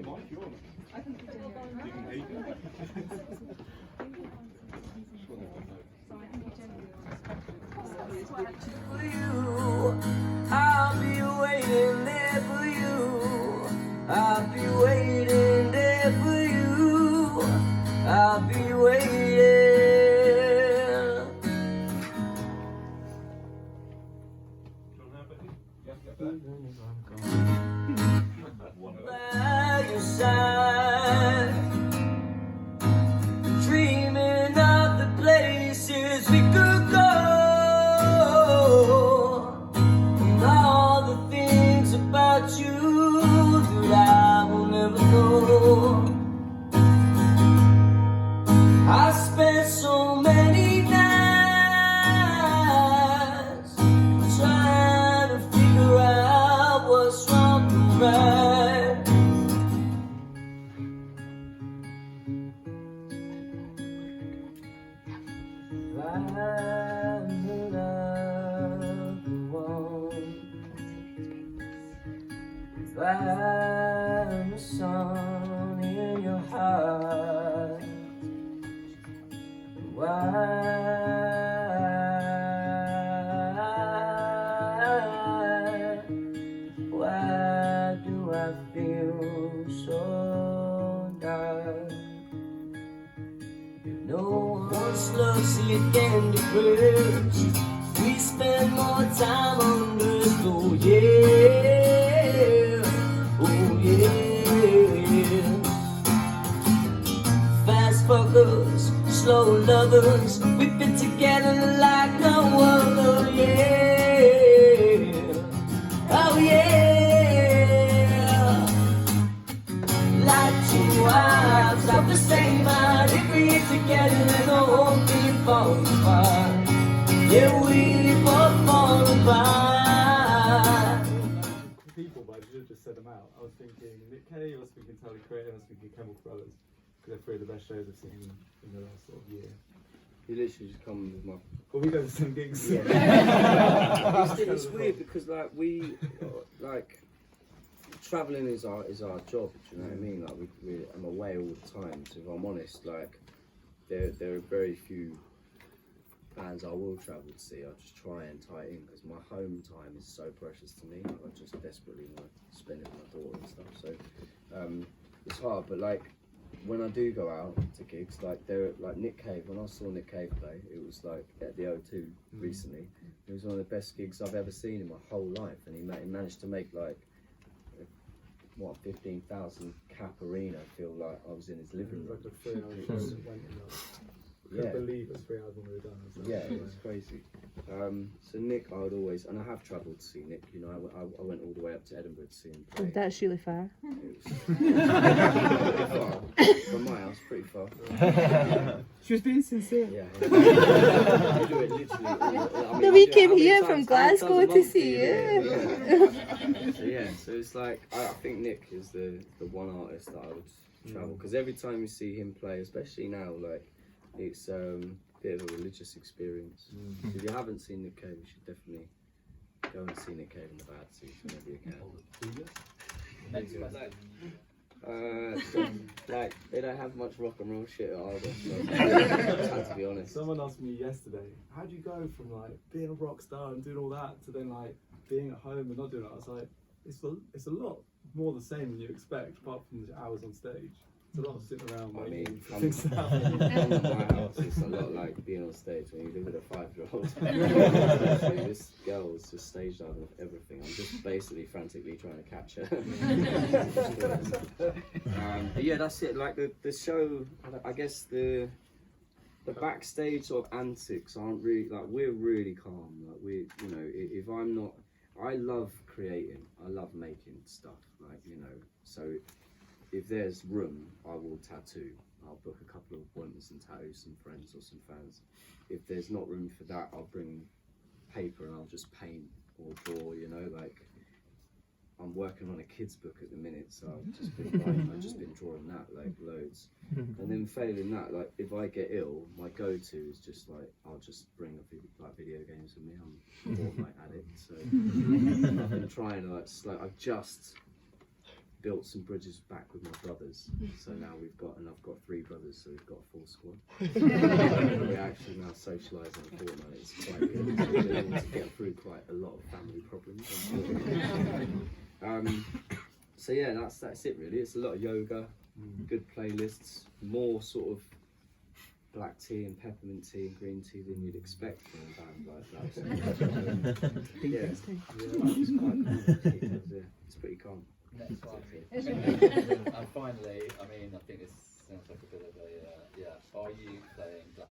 mic, you're on it. I can continue. You can eat it. So I think you generally For you, I'll be waiting there for you. I'll be waiting there for you. I'll be waiting. By your side, dreaming of the places we could go, and all the things about you that I will never know. I spent so many nights trying to figure out what's wrong and right. I'm the I'm the sun in your heart. Why do I feel so dark? No one slows you candy crush. We spend more time on this, oh yeah, oh yeah. Fast fuckers, slow lovers, we fit together like no other, yeah, oh yeah. Like two halves of the same mind, if we're together then the whole thing falls apart. Yeah, we both fall apart. People, but I should have just said them out. I was thinking Nick Cave, I was thinking Tyler Creator, I was thinking Chemical Brothers, because they're three of the best shows I've seen in the last sort of year. You literally just come with my. Well, we go to some gigs. Yeah. It's weird because like traveling is our job. Do you know what I mean? Like I'm away all the time. So if I'm honest, like there are very few bands I will travel to see. I just try and tie it in because my home time is so precious to me. Like, I just desperately want to spend it with my daughter and stuff. So it's hard, but like when I do go out to gigs, like Nick Cave. When I saw Nick Cave play, it was like at the O2 recently. It was one of the best gigs I've ever seen in my whole life, and he managed to make like 15,000 cap arena feel like I was in his living room. Like a 3 hour show that went in I couldn't believe it was 3 hours when we were done. Yeah, it was crazy. So Nick, I would always, and I have travelled to see Nick. You know, I went all the way up to Edinburgh to see him play. That's really far. It was pretty far. From my house, pretty far. She was being sincere. Yeah. We do it literally. No, we came here from Glasgow to see you. Yeah, so it's like I think Nick is the one artist that I would travel because every time you see him play, especially now, like it's a bit of a religious experience. If you haven't seen Nick Cave, you should definitely go and see Nick Cave in the bad seats whenever you can. Like they don't have much rock and roll shit either. So, to be honest. Someone asked me yesterday, how do you go from like being a rock star and doing all that to then like being at home and not doing it? I was like, it's a lot more the same than you expect, apart from the hours on stage. It's a lot of sitting around waiting for things to happen. Come to my house, it's a lot like being on stage when you live with a 5-year-old. This girl is just stage diving off everything. I'm just basically frantically trying to catch her. But yeah, that's it. Like the show, I guess the backstage sort of antics aren't really like we're really calm. Like if I'm not, I love creating. I love making stuff. Like so. If there's room, I will tattoo. I'll book a couple of appointments and tattoo some friends or some fans. If there's not room for that, I'll bring paper and I'll just paint or draw. Like I'm working on a kid's book at the minute, so I've just been drawing that like loads. And then failing that, like if I get ill, my go-to is just like I'll just bring video games with me. I'm a Fortnite addict, so I've been trying to I've just built some bridges back with my brothers. So now I've got 3 brothers, so we've got a full squad. We're actually now socialising a fortnight. It's quite good. So we've been able to get through quite a lot of family problems. So yeah, that's it really. It's a lot of yoga, good playlists, more sort of black tea and peppermint tea and green tea than you'd expect from a band like that. So, yeah, it's quite calm. It's pretty calm. Next one. And finally, I mean, I think this sounds like a bit of a, are you playing black